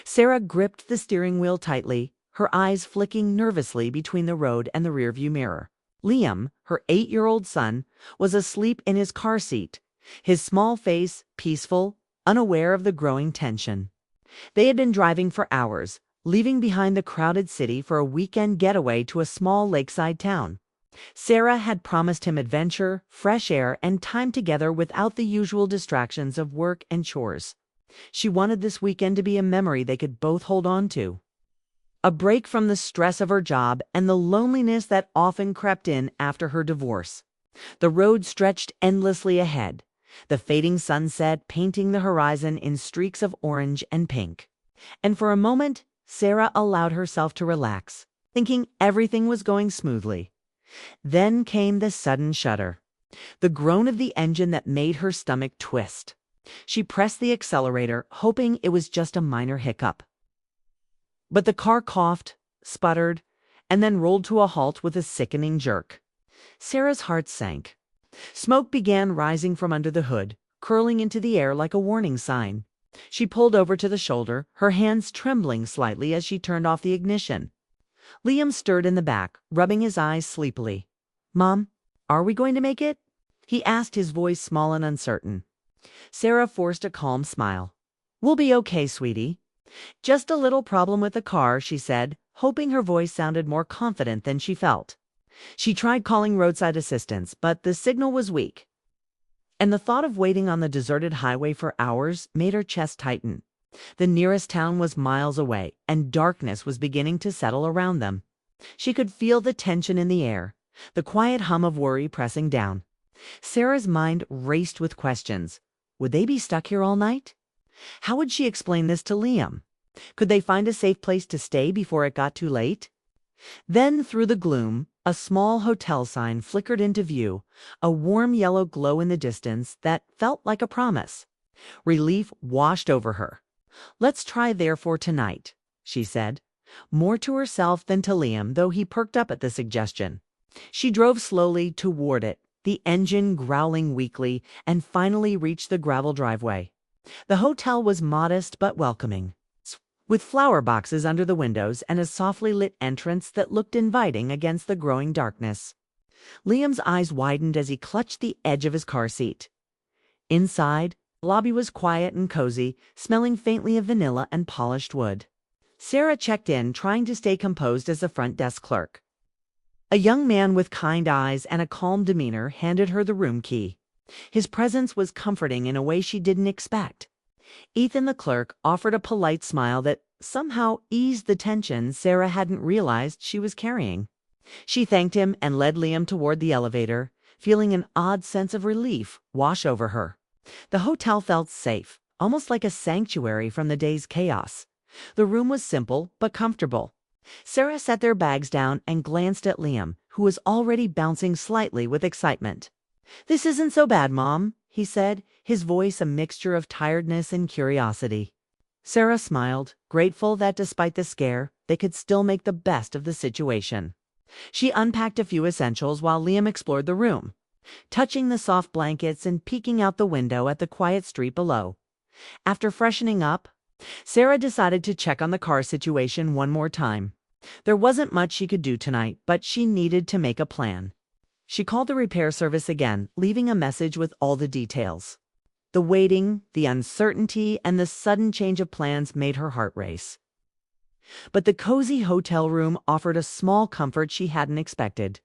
Sarah gripped the steering wheel tightly, her eyes flicking nervously between the road and the rearview mirror. Liam, her 8-year-old son, was asleep in his car seat, his small face peaceful, unaware of the growing tension. They had been driving for hours, leaving behind the crowded city for a weekend getaway to a small lakeside town. Sarah had promised him adventure, fresh air, and time together without the usual distractions of work and chores. She wanted this weekend to be a memory they could both hold on to. A break from the stress of her job and the loneliness that often crept in after her divorce. The road stretched endlessly ahead, the fading sunset painting the horizon in streaks of orange and pink. And for a moment, Sarah allowed herself to relax, thinking everything was going smoothly. Then came the sudden shudder, the groan of the engine that made her stomach twist. She pressed the accelerator, hoping it was just a minor hiccup. But the car coughed, sputtered, and then rolled to a halt with a sickening jerk. Sarah's heart sank. Smoke began rising from under the hood, curling into the air like a warning sign. She pulled over to the shoulder, her hands trembling slightly as she turned off the ignition. Liam stirred in the back, rubbing his eyes sleepily. "Mom, are we going to make it?" he asked, his voice small and uncertain. Sarah forced a calm smile. "We'll be okay, sweetie. Just a little problem with the car," she said, hoping her voice sounded more confident than she felt. She tried calling roadside assistance, but the signal was weak. And the thought of waiting on the deserted highway for hours made her chest tighten. The nearest town was miles away, and darkness was beginning to settle around them. She could feel the tension in the air, the quiet hum of worry pressing down. Sarah's mind raced with questions. Would they be stuck here all night? How would she explain this to Liam? Could they find a safe place to stay before it got too late? Then, through the gloom, a small hotel sign flickered into view, a warm yellow glow in the distance that felt like a promise. Relief washed over her. "Let's try there for tonight," she said, more to herself than to Liam, though he perked up at the suggestion. She drove slowly toward it, the engine growling weakly, and finally reached the gravel driveway. The hotel was modest but welcoming, with flower boxes under the windows and a softly lit entrance that looked inviting against the growing darkness. Liam's eyes widened as he clutched the edge of his car seat. Inside, the lobby was quiet and cozy, smelling faintly of vanilla and polished wood. Sarah checked in, trying to stay composed as the front desk clerk. A young man with kind eyes and a calm demeanor handed her the room key. His presence was comforting in a way she didn't expect. Ethan, the clerk, offered a polite smile that somehow eased the tension Sarah hadn't realized she was carrying. She thanked him and led Liam toward the elevator, feeling an odd sense of relief wash over her. The hotel felt safe, almost like a sanctuary from the day's chaos. The room was simple but comfortable. Sarah set their bags down and glanced at Liam, who was already bouncing slightly with excitement. "This isn't so bad, Mom," he said, his voice a mixture of tiredness and curiosity. Sarah smiled, grateful that despite the scare, they could still make the best of the situation. She unpacked a few essentials while Liam explored the room, touching the soft blankets and peeking out the window at the quiet street below. After freshening up, Sarah decided to check on the car situation one more time. There wasn't much she could do tonight, but she needed to make a plan. She called the repair service again, leaving a message with all the details. The waiting, the uncertainty, and the sudden change of plans made her heart race. But the cozy hotel room offered a small comfort she hadn't expected.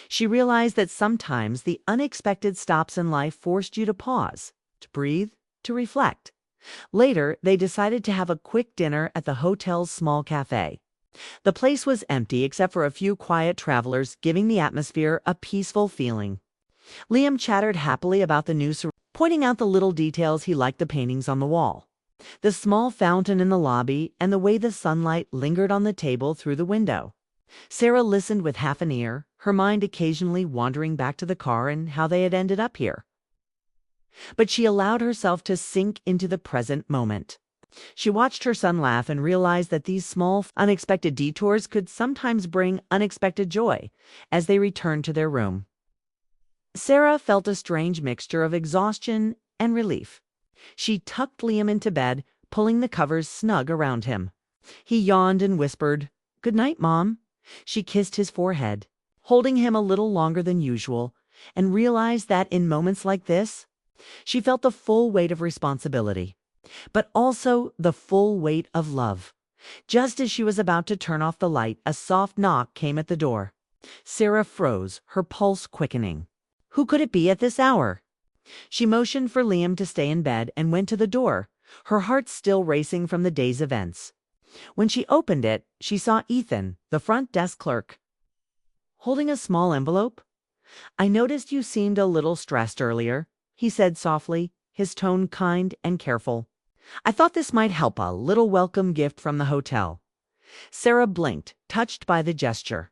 She realized that sometimes the unexpected stops in life forced you to pause, to breathe, to reflect. Later, they decided to have a quick dinner at the hotel's small cafe. The place was empty except for a few quiet travelers, giving the atmosphere a peaceful feeling. Liam chattered happily about the new surroundings, pointing out the little details he liked: the paintings on the wall, the small fountain in the lobby, and the way the sunlight lingered on the table through the window. Sarah listened with half an ear, her mind occasionally wandering back to the car and how they had ended up here. But she allowed herself to sink into the present moment. She watched her son laugh and realized that these small, unexpected detours could sometimes bring unexpected joy as they returned to their room. Sarah felt a strange mixture of exhaustion and relief. She tucked Liam into bed, pulling the covers snug around him. He yawned and whispered, "Good night, Mom." She kissed his forehead, holding him a little longer than usual, and realized that in moments like this, she felt the full weight of responsibility, but also the full weight of love. Just as she was about to turn off the light, a soft knock came at the door. Sarah froze, her pulse quickening. Who could it be at this hour? She motioned for Liam to stay in bed and went to the door, her heart still racing from the day's events. When she opened it, she saw Ethan, the front desk clerk, holding a small envelope. "I noticed you seemed a little stressed earlier," he said softly, his tone kind and careful. "I thought this might help, a little welcome gift from the hotel." Sarah blinked, touched by the gesture.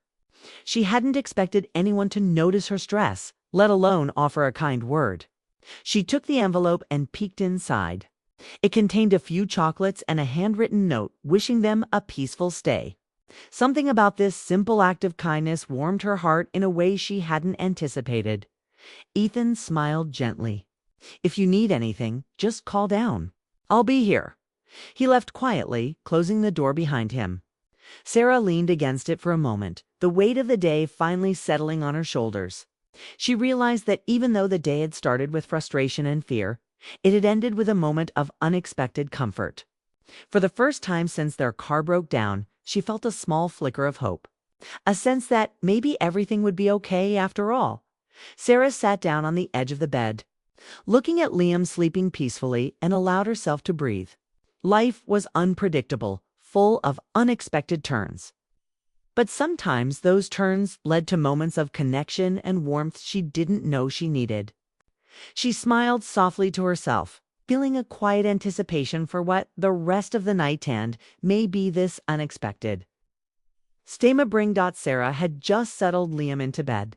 She hadn't expected anyone to notice her stress, let alone offer a kind word. She took the envelope and peeked inside. It contained a few chocolates and a handwritten note wishing them a peaceful stay. Something about this simple act of kindness warmed her heart in a way she hadn't anticipated. Ethan smiled gently. "If you need anything, just call down. I'll be here." He left quietly, closing the door behind him. Sarah leaned against it for a moment, the weight of the day finally settling on her shoulders. She realized that even though the day had started with frustration and fear, it had ended with a moment of unexpected comfort. For the first time since their car broke down, she felt a small flicker of hope. A sense that maybe everything would be okay after all. Sarah sat down on the edge of the bed, looking at Liam sleeping peacefully, and allowed herself to breathe. Life was unpredictable, full of unexpected turns. But sometimes those turns led to moments of connection and warmth she didn't know she needed. She smiled softly to herself, feeling a quiet anticipation for what the rest of the night and may be this unexpected. Sarah had just settled Liam into bed,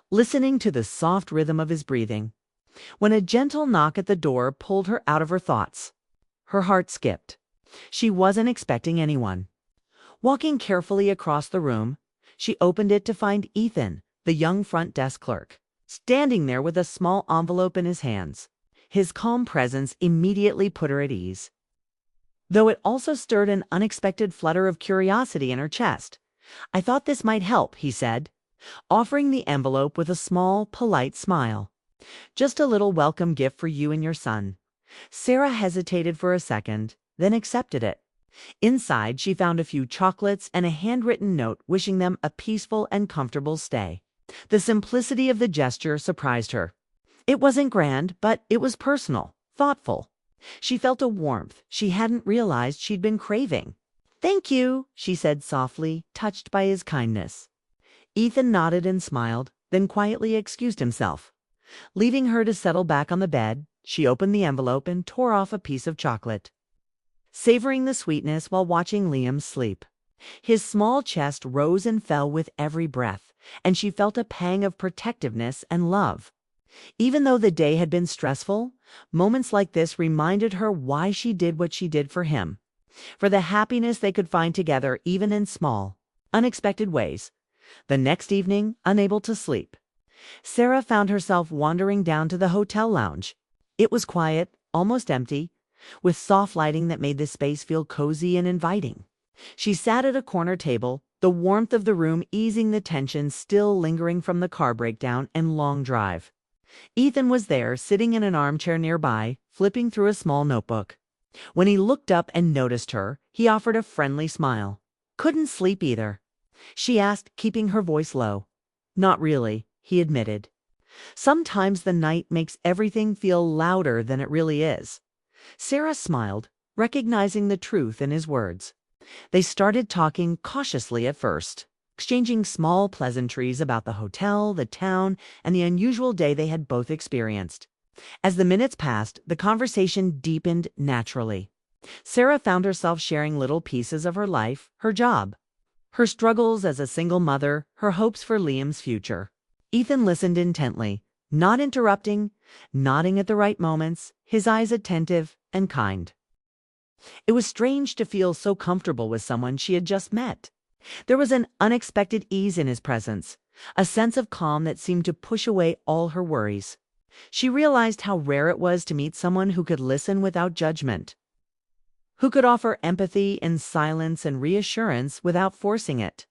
listening to the soft rhythm of his breathing, when a gentle knock at the door pulled her out of her thoughts. Her heart skipped. She wasn't expecting anyone. Walking carefully across the room, she opened it to find Ethan, the young front desk clerk, standing there with a small envelope in his hands. His calm presence immediately put her at ease, though it also stirred an unexpected flutter of curiosity in her chest. "I thought this might help," he said, offering the envelope with a small, polite smile. "Just a little welcome gift for you and your son." Sarah hesitated for a second, then accepted it. Inside, she found a few chocolates and a handwritten note wishing them a peaceful and comfortable stay. The simplicity of the gesture surprised her. It wasn't grand, but it was personal, thoughtful. She felt a warmth she hadn't realized she'd been craving. "Thank you," she said softly, touched by his kindness. Ethan nodded and smiled, then quietly excused himself. Leaving her to settle back on the bed, she opened the envelope and tore off a piece of chocolate, savoring the sweetness while watching Liam sleep. His small chest rose and fell with every breath, and she felt a pang of protectiveness and love. Even though the day had been stressful, moments like this reminded her why she did what she did for him, for the happiness they could find together even in small, unexpected ways. The next evening, unable to sleep, Sarah found herself wandering down to the hotel lounge. It was quiet, almost empty, with soft lighting that made the space feel cozy and inviting. She sat at a corner table, the warmth of the room easing the tension still lingering from the car breakdown and long drive. Ethan was there, sitting in an armchair nearby, flipping through a small notebook. When he looked up and noticed her, he offered a friendly smile. "Couldn't sleep either?" she asked, keeping her voice low. "Not really," he admitted. "Sometimes the night makes everything feel louder than it really is." Sarah smiled, recognizing the truth in his words. They started talking cautiously at first, exchanging small pleasantries about the hotel, the town, and the unusual day they had both experienced. As the minutes passed, the conversation deepened naturally. Sarah found herself sharing little pieces of her life, her job, her struggles as a single mother, her hopes for Liam's future. Ethan listened intently, not interrupting, nodding at the right moments, his eyes attentive and kind. It was strange to feel so comfortable with someone she had just met. There was an unexpected ease in his presence, a sense of calm that seemed to push away all her worries. She realized how rare it was to meet someone who could listen without judgment. who could offer empathy in silence and reassurance without forcing it.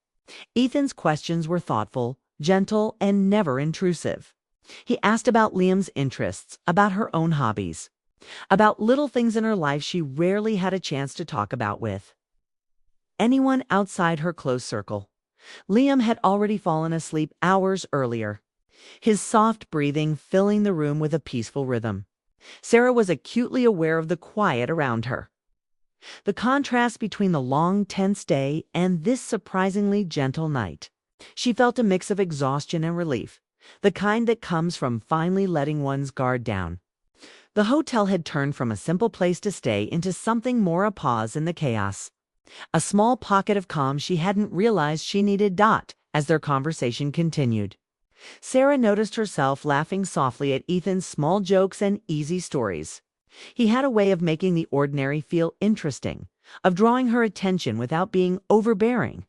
Ethan's questions were thoughtful, gentle, and never intrusive. He asked about Liam's interests, about her own hobbies, about little things in her life she rarely had a chance to talk about with anyone outside her close circle. Liam had already fallen asleep hours earlier, his soft breathing filling the room with a peaceful rhythm. Sarah was acutely aware of the quiet around her. The contrast between the long, tense day and this surprisingly gentle night. She felt a mix of exhaustion and relief, the kind that comes from finally letting one's guard down. The hotel had turned from a simple place to stay into something more a pause in the chaos. A small pocket of calm she hadn't realized she needed. As their conversation continued, Sarah noticed herself laughing softly at Ethan's small jokes and easy stories. He had a way of making the ordinary feel interesting, of drawing her attention without being overbearing.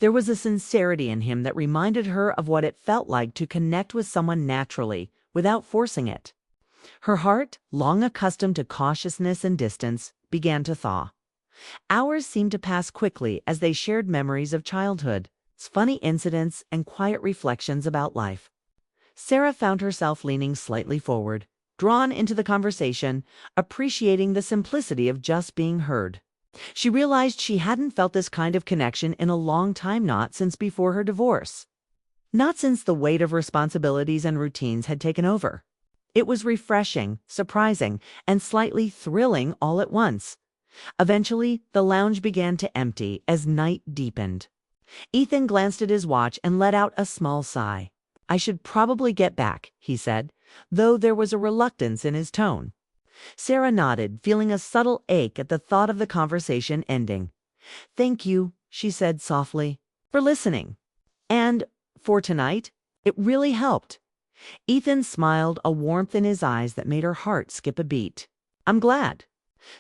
There was a sincerity in him that reminded her of what it felt like to connect with someone naturally, without forcing it. Her heart, long accustomed to cautiousness and distance, began to thaw. Hours seemed to pass quickly as they shared memories of childhood, funny incidents, and quiet reflections about life. Sarah found herself leaning slightly forward, drawn into the conversation, appreciating the simplicity of just being heard. She realized she hadn't felt this kind of connection in a long time, not since before her divorce. Not since the weight of responsibilities and routines had taken over. It was refreshing, surprising, and slightly thrilling all at once. Eventually, the lounge began to empty as night deepened. Ethan glanced at his watch and let out a small sigh. "I should probably get back," he said, though there was a reluctance in his tone. Sarah nodded, feeling a subtle ache at the thought of the conversation ending. "Thank you," she said softly, "for listening. And for tonight, it really helped." Ethan smiled, a warmth in his eyes that made her heart skip a beat. "I'm glad.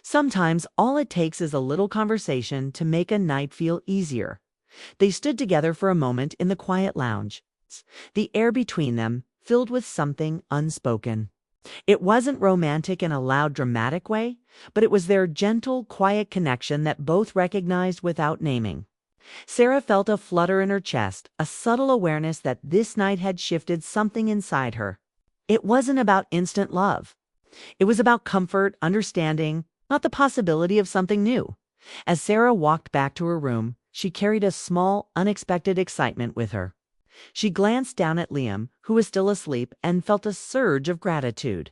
Sometimes all it takes is a little conversation to make a night feel easier." They stood together for a moment in the quiet lounge, the air between them filled with something unspoken. It wasn't romantic in a loud, dramatic way, but it was their gentle, quiet connection that both recognized without naming. Sarah felt a flutter in her chest, a subtle awareness that this night had shifted something inside her. It wasn't about instant love. It was about comfort, understanding, not the possibility of something new. As Sarah walked back to her room, she carried a small, unexpected excitement with her. She glanced down at Liam, who was still asleep, and felt a surge of gratitude.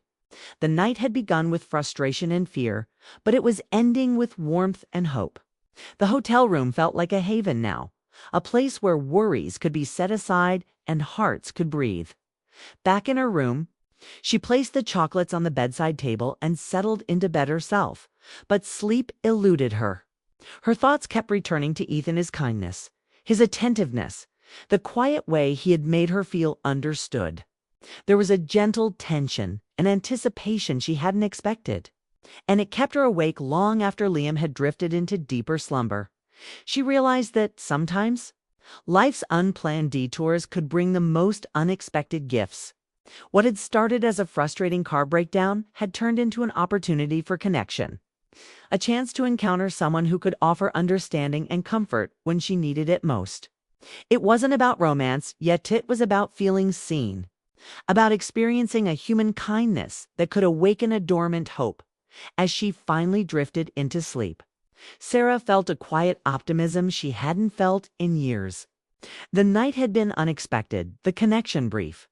The night had begun with frustration and fear, but it was ending with warmth and hope. The hotel room felt like a haven now, a place where worries could be set aside and hearts could breathe. Back in her room, she placed the chocolates on the bedside table and settled into bed herself, but sleep eluded her. Her thoughts kept returning to Ethan, his kindness, his attentiveness, the quiet way he had made her feel understood. There was a gentle tension, an anticipation she hadn't expected, and it kept her awake long after Liam had drifted into deeper slumber. She realized that sometimes life's unplanned detours could bring the most unexpected gifts. What had started as a frustrating car breakdown had turned into an opportunity for connection. A chance to encounter someone who could offer understanding and comfort when she needed it most. It wasn't about romance, yet it was about feeling seen, about experiencing a human kindness that could awaken a dormant hope. As she finally drifted into sleep, Sarah felt a quiet optimism she hadn't felt in years. The night had been unexpected, the connection brief,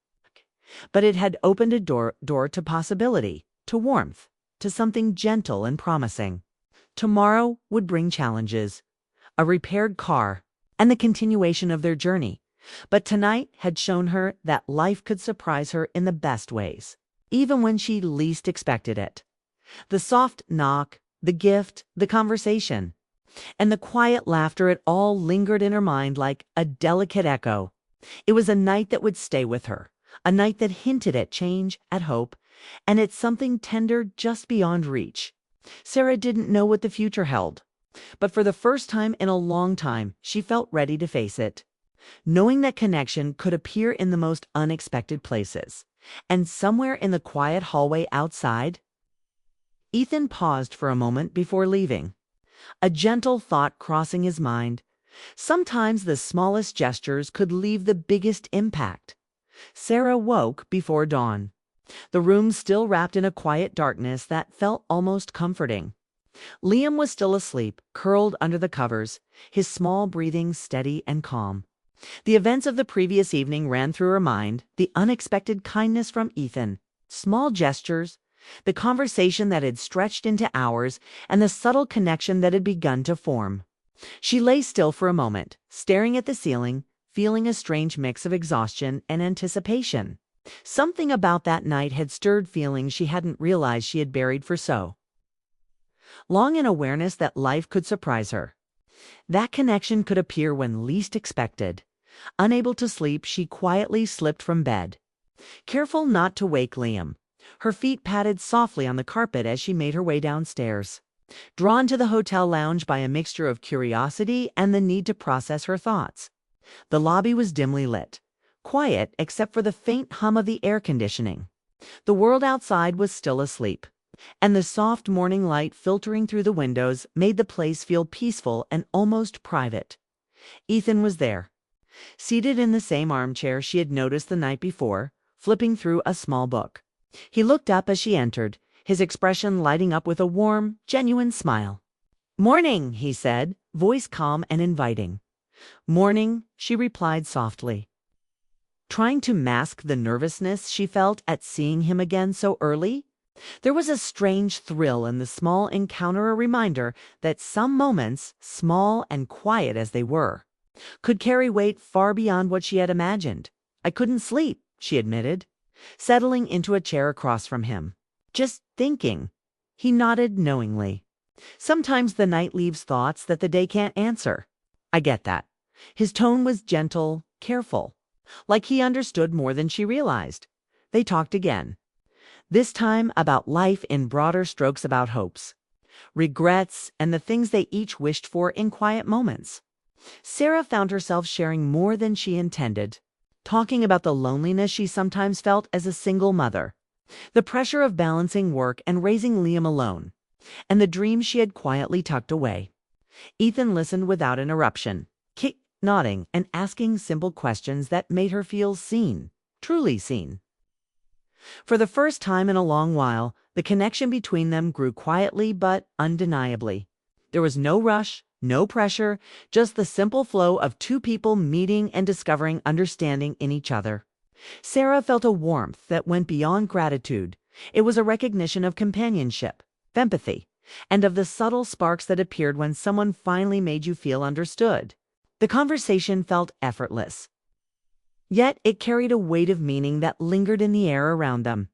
but it had opened a door to possibility, to warmth, to something gentle and promising. Tomorrow would bring challenges, a repaired car, and the continuation of their journey. But tonight had shown her that life could surprise her in the best ways, even when she least expected it. The soft knock, the gift, the conversation, and the quiet laughter, it all lingered in her mind like a delicate echo. It was a night that would stay with her, a night that hinted at change, at hope, and at something tender just beyond reach. Sarah didn't know what the future held, but for the first time in a long time, she felt ready to face it, knowing that connection could appear in the most unexpected places. And somewhere in the quiet hallway outside, Ethan paused for a moment before leaving. a gentle thought crossing his mind. Sometimes the smallest gestures could leave the biggest impact. Sarah woke before dawn, the room still wrapped in a quiet darkness that felt almost comforting. Liam was still asleep, curled under the covers, his small breathing steady and calm. The events of the previous evening ran through her mind, the unexpected kindness from Ethan, small gestures, the conversation that had stretched into hours, and the subtle connection that had begun to form. She lay still for a moment, staring at the ceiling, feeling a strange mix of exhaustion and anticipation. Something about that night had stirred feelings she hadn't realized she had buried for so long, in awareness that life could surprise her. That connection could appear when least expected. Unable to sleep, she quietly slipped from bed, careful not to wake Liam. Her feet patted softly on the carpet as she made her way downstairs, drawn to the hotel lounge by a mixture of curiosity and the need to process her thoughts. The lobby was dimly lit, quiet except for the faint hum of the air conditioning. The world outside was still asleep, and the soft morning light filtering through the windows made the place feel peaceful and almost private. Ethan was there, seated in the same armchair she had noticed the night before, flipping through a small book. He looked up as she entered, his expression lighting up with a warm, genuine smile. "Morning," he said, voice calm and inviting. "Morning," she replied softly, trying to mask the nervousness she felt at seeing him again so early. There was a strange thrill in the small encounter, a reminder that some moments, small and quiet as they were, could carry weight far beyond what she had imagined. "I couldn't sleep," she admitted, settling into a chair across from him. "Just thinking." He nodded knowingly. "Sometimes the night leaves thoughts that the day can't answer." "I get that." His tone was gentle, careful, like he understood more than she realized. They talked again, this time about life in broader strokes, about hopes, regrets, and the things they each wished for in quiet moments. Sarah found herself sharing more than she intended, talking about the loneliness she sometimes felt as a single mother, the pressure of balancing work and raising Liam alone, and the dreams she had quietly tucked away. Ethan listened without interruption, nodding and asking simple questions that made her feel seen, truly seen. For the first time in a long while, the connection between them grew quietly but undeniably. There was no rush, no pressure, just the simple flow of two people meeting and discovering understanding in each other. Sarah felt a warmth that went beyond gratitude. It was a recognition of companionship, empathy, and of the subtle sparks that appeared when someone finally made you feel understood. The conversation felt effortless, yet it carried a weight of meaning that lingered in the air around them.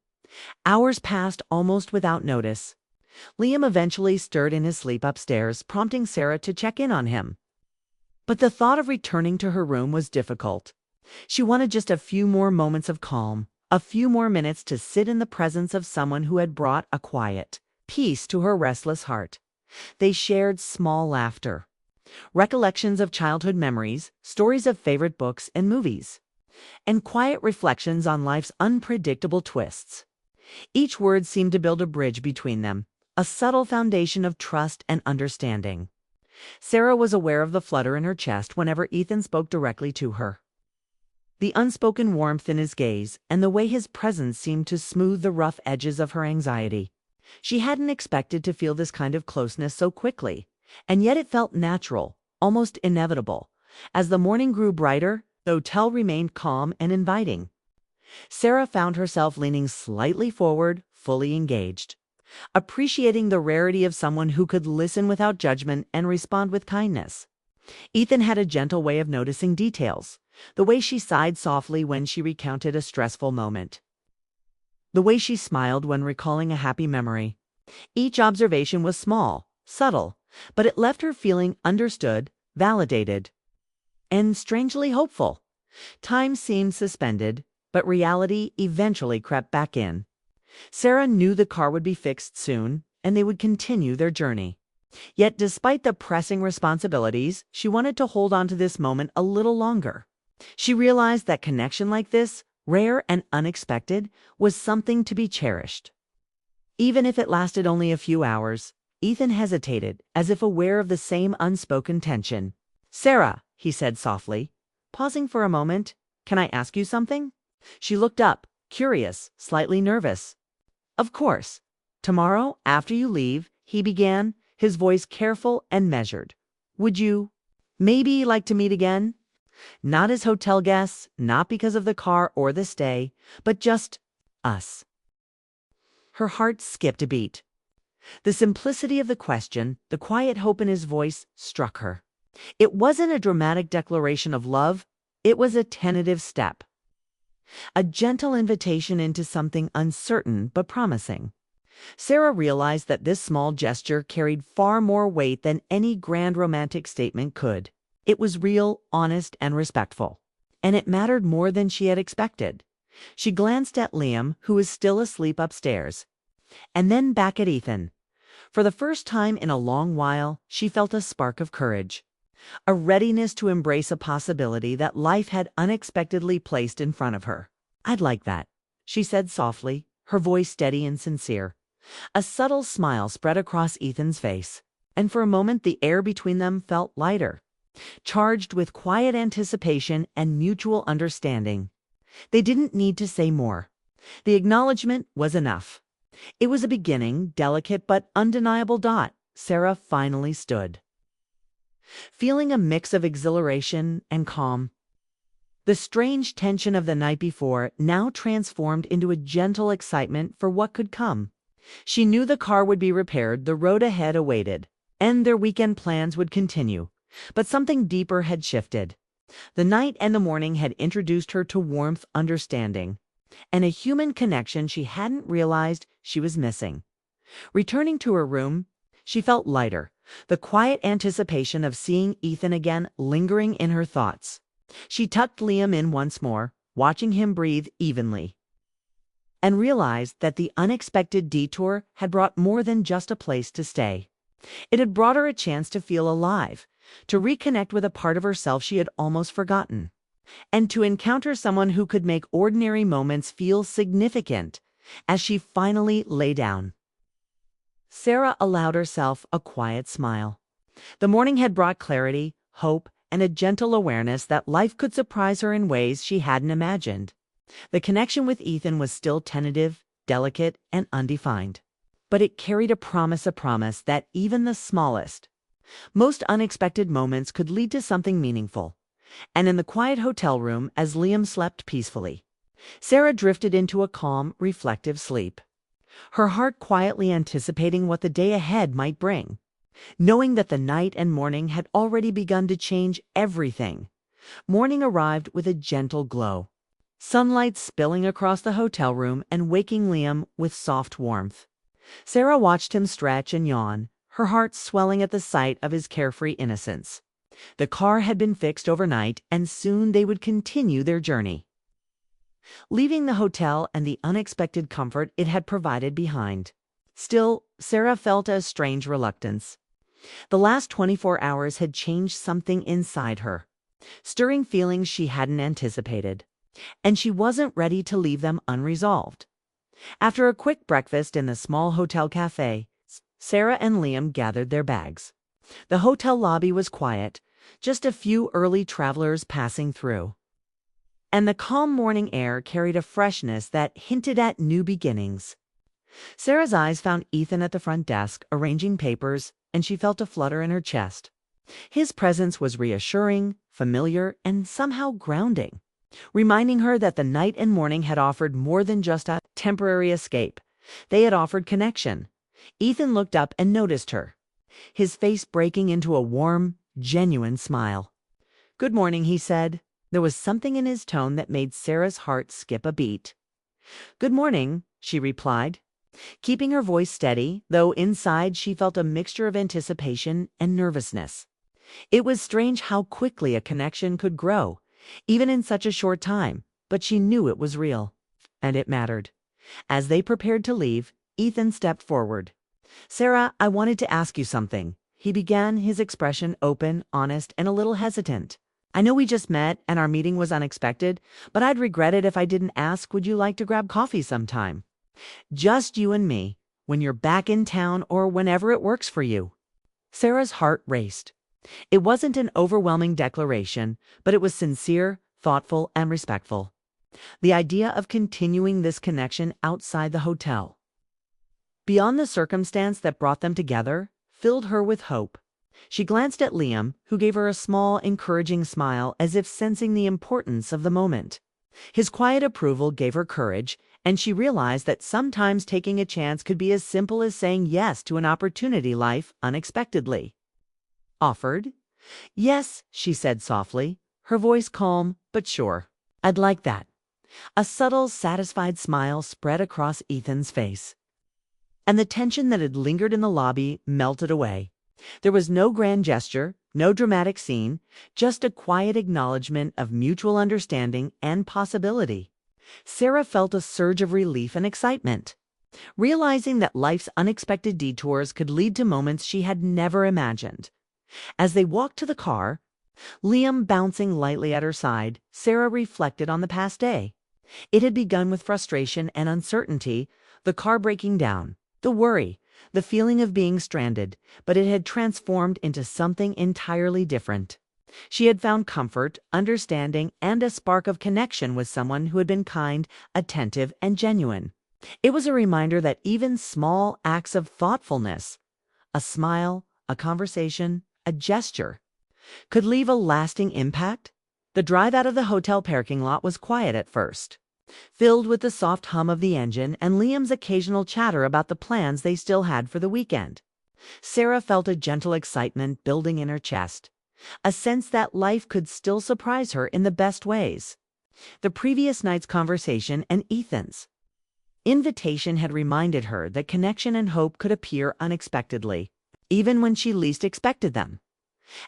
Hours passed almost without notice. Liam eventually stirred in his sleep upstairs, prompting Sarah to check in on him. But the thought of returning to her room was difficult. She wanted just a few more moments of calm, a few more minutes to sit in the presence of someone who had brought a quiet peace to her restless heart. They shared small laughter, recollections of childhood memories, stories of favorite books and movies, and quiet reflections on life's unpredictable twists. Each word seemed to build a bridge between them, a subtle foundation of trust and understanding. Sarah was aware of the flutter in her chest whenever Ethan spoke directly to her, the unspoken warmth in his gaze, and the way his presence seemed to smooth the rough edges of her anxiety. She hadn't expected to feel this kind of closeness so quickly, and yet it felt natural, almost inevitable. As the morning grew brighter, the hotel remained calm and inviting. Sarah found herself leaning slightly forward, fully engaged, appreciating the rarity of someone who could listen without judgment and respond with kindness. Ethan had a gentle way of noticing details, the way she sighed softly when she recounted a stressful moment, the way she smiled when recalling a happy memory. Each observation was small, subtle, but it left her feeling understood, validated, and strangely hopeful. Time seemed suspended, but reality eventually crept back in. Sarah knew the car would be fixed soon, and they would continue their journey. Yet despite the pressing responsibilities, she wanted to hold on to this moment a little longer. She realized that connection like this, rare and unexpected, was something to be cherished. Even if it lasted only a few hours, Ethan hesitated, as if aware of the same unspoken tension. "Sarah," he said softly, pausing for a moment, "can I ask you something?" She looked up, curious, slightly nervous. "Of course. Tomorrow, after you leave," he began, his voice careful and measured. "Would you maybe like to meet again? Not as hotel guests, not because of the car or the stay, but just us." Her heart skipped a beat. The simplicity of the question, the quiet hope in his voice, struck her. It wasn't a dramatic declaration of love, it was a tentative step. A gentle invitation into something uncertain but promising. Sarah realized that this small gesture carried far more weight than any grand romantic statement could. It was real, honest, and respectful. And it mattered more than she had expected. She glanced at Liam, who was still asleep upstairs, and then back at Ethan. For the first time in a long while, she felt a spark of courage. A readiness to embrace a possibility that life had unexpectedly placed in front of her. "I'd like that," she said softly, her voice steady and sincere. A subtle smile spread across Ethan's face, and for a moment the air between them felt lighter, charged with quiet anticipation and mutual understanding. They didn't need to say more. The acknowledgement was enough. It was a beginning, delicate but undeniable dot. Sarah finally stood, feeling a mix of exhilaration and calm. The strange tension of the night before now transformed into a gentle excitement for what could come. She knew the car would be repaired, the road ahead awaited, and their weekend plans would continue. But something deeper had shifted. The night and the morning had introduced her to warmth, understanding, and a human connection she hadn't realized she was missing. Returning to her room, she felt lighter, the quiet anticipation of seeing Ethan again lingering in her thoughts. She tucked Liam in once more, watching him breathe evenly, and realized that the unexpected detour had brought more than just a place to stay. It had brought her a chance to feel alive, to reconnect with a part of herself she had almost forgotten, and to encounter someone who could make ordinary moments feel significant. As she finally lay down, Sarah allowed herself a quiet smile. The morning had brought clarity, hope, and a gentle awareness that life could surprise her in ways she hadn't imagined. The connection with Ethan was still tentative, delicate, and undefined, but it carried a promise that even the smallest, most unexpected moments could lead to something meaningful. And in the quiet hotel room, as Liam slept peacefully, Sarah drifted into a calm, reflective sleep, her heart quietly anticipating what the day ahead might bring, knowing that the night and morning had already begun to change everything. Morning arrived with a gentle glow, sunlight spilling across the hotel room and waking Liam with soft warmth. Sarah watched him stretch and yawn, her heart swelling at the sight of his carefree innocence. The car had been fixed overnight, and soon they would continue their journey, leaving the hotel and the unexpected comfort it had provided behind. Still, Sarah felt a strange reluctance. The last 24 hours had changed something inside her, stirring feelings she hadn't anticipated, and she wasn't ready to leave them unresolved. After a quick breakfast in the small hotel cafe, Sarah and Liam gathered their bags. The hotel lobby was quiet, just a few early travelers passing through, and the calm morning air carried a freshness that hinted at new beginnings. Sarah's eyes found Ethan at the front desk, arranging papers, and she felt a flutter in her chest. His presence was reassuring, familiar, and somehow grounding, reminding her that the night and morning had offered more than just a temporary escape. They had offered connection. Ethan looked up and noticed her, his face breaking into a warm, genuine smile. "Good morning," he said. There was something in his tone that made Sarah's heart skip a beat. "Good morning," she replied, keeping her voice steady, though inside she felt a mixture of anticipation and nervousness. It was strange how quickly a connection could grow, even in such a short time, but she knew it was real, and it mattered. As they prepared to leave, Ethan stepped forward. "Sarah, I wanted to ask you something," he began, his expression open, honest, and a little hesitant. "I know we just met and our meeting was unexpected, but I'd regret it if I didn't ask, would you like to grab coffee sometime? Just you and me. when you're back in town, or whenever it works for you." Sarah's heart raced. It wasn't an overwhelming declaration, but it was sincere, thoughtful, and respectful. The idea of continuing this connection outside the hotel, beyond the circumstance that brought them together, filled her with hope. She glanced at Liam, who gave her a small, encouraging smile as if sensing the importance of the moment. His quiet approval gave her courage, and she realized that sometimes taking a chance could be as simple as saying yes to an opportunity life unexpectedly offered. "Yes," she said softly, her voice calm but sure. "I'd like that." A subtle, satisfied smile spread across Ethan's face, and the tension that had lingered in the lobby melted away. There was no grand gesture, no dramatic scene, just a quiet acknowledgement of mutual understanding and possibility. Sarah felt a surge of relief and excitement, realizing that life's unexpected detours could lead to moments she had never imagined. As they walked to the car, Liam bouncing lightly at her side, Sarah reflected on the past day. It had begun with frustration and uncertainty, the car breaking down, the worry, the feeling of being stranded, but it had transformed into something entirely different. She had found comfort, understanding, and a spark of connection with someone who had been kind, attentive, and genuine. It was a reminder that even small acts of thoughtfulness, a smile, a conversation, a gesture, could leave a lasting impact. The drive out of the hotel parking lot was quiet at first, filled with the soft hum of the engine and Liam's occasional chatter about the plans they still had for the weekend. Sarah felt a gentle excitement building in her chest, a sense that life could still surprise her in the best ways. The previous night's conversation and Ethan's invitation had reminded her that connection and hope could appear unexpectedly, even when she least expected them.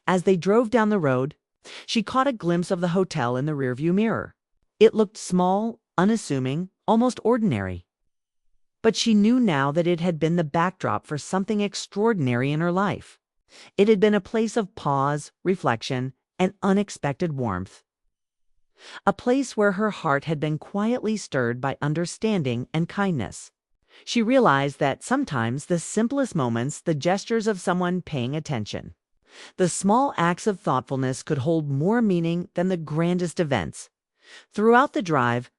As they drove down the road, she caught a glimpse of the hotel in the rearview mirror. It looked small, unassuming, almost ordinary. But she knew now that it had been the backdrop for something extraordinary in her life. It had been a place of pause, reflection, and unexpected warmth. A place where her heart had been quietly stirred by understanding and kindness. She realized that sometimes the simplest moments, the gestures of someone paying attention, the small acts of thoughtfulness could hold more meaning than the grandest events. Throughout the drive,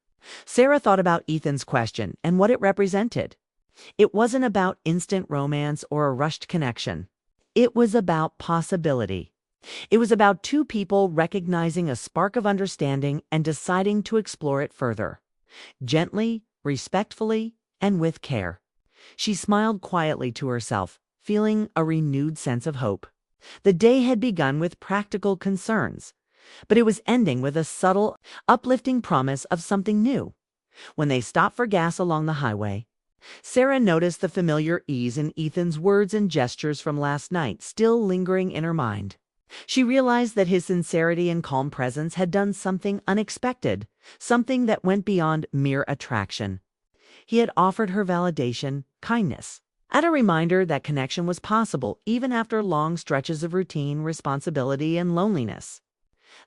Sarah thought about Ethan's question and what it represented. It wasn't about instant romance or a rushed connection. It was about possibility. It was about two people recognizing a spark of understanding and deciding to explore it further. Gently, respectfully, and with care. She smiled quietly to herself, feeling a renewed sense of hope. The day had begun with practical concerns, but it was ending with a subtle, uplifting promise of something new. When they stopped for gas along the highway, Sarah noticed the familiar ease in Ethan's words and gestures from last night still lingering in her mind. She realized that his sincerity and calm presence had done something unexpected, something that went beyond mere attraction. He had offered her validation, kindness, and a reminder that connection was possible even after long stretches of routine, responsibility, and loneliness.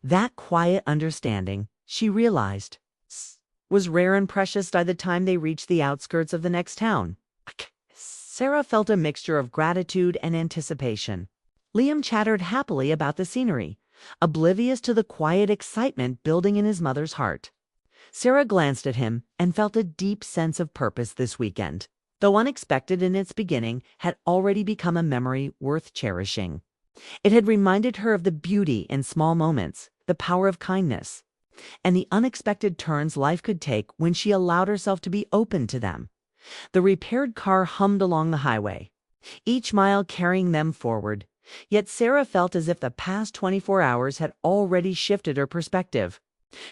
That quiet understanding, she realized, was rare and precious by the time they reached the outskirts of the next town. Sarah felt a mixture of gratitude and anticipation. Liam chattered happily about the scenery, oblivious to the quiet excitement building in his mother's heart. Sarah glanced at him and felt a deep sense of purpose this weekend, though unexpected in its beginning, had already become a memory worth cherishing. It had reminded her of the beauty in small moments, the power of kindness, and the unexpected turns life could take when she allowed herself to be open to them. The repaired car hummed along the highway, each mile carrying them forward, yet Sarah felt as if the past 24 hours had already shifted her perspective.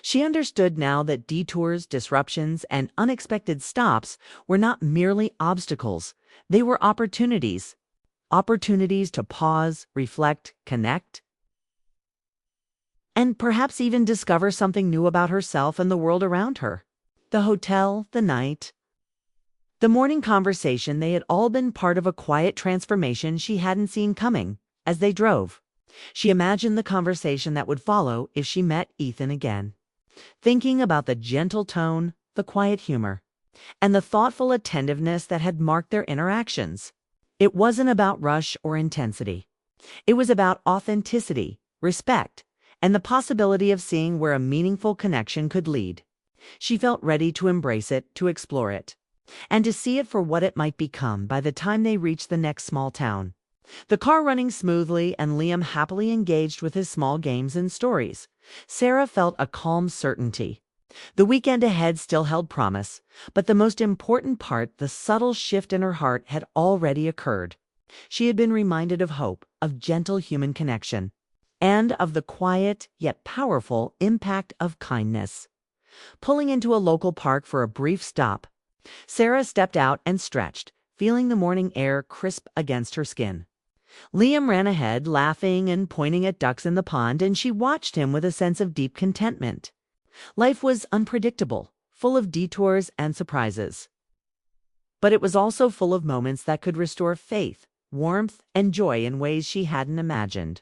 She understood now that detours, disruptions, and unexpected stops were not merely obstacles. They were opportunities. Opportunities to pause, reflect, connect, and perhaps even discover something new about herself and the world around her. The hotel, the night, the morning conversation, they had all been part of a quiet transformation she hadn't seen coming. As they drove, she imagined the conversation that would follow if she met Ethan again, thinking about the gentle tone, the quiet humor, and the thoughtful attentiveness that had marked their interactions. It wasn't about rush or intensity. It was about authenticity, respect, and the possibility of seeing where a meaningful connection could lead. She felt ready to embrace it, to explore it, and to see it for what it might become by the time they reached the next small town. The car running smoothly and Liam happily engaged with his small games and stories, Sarah felt a calm certainty. The weekend ahead still held promise, but the most important part, the subtle shift in her heart, had already occurred. She had been reminded of hope, of gentle human connection, and of the quiet yet powerful impact of kindness. Pulling into a local park for a brief stop, Sarah stepped out and stretched, feeling the morning air crisp against her skin. Liam ran ahead, laughing and pointing at ducks in the pond, and she watched him with a sense of deep contentment. Life was unpredictable, full of detours and surprises. But it was also full of moments that could restore faith, warmth, and joy in ways she hadn't imagined.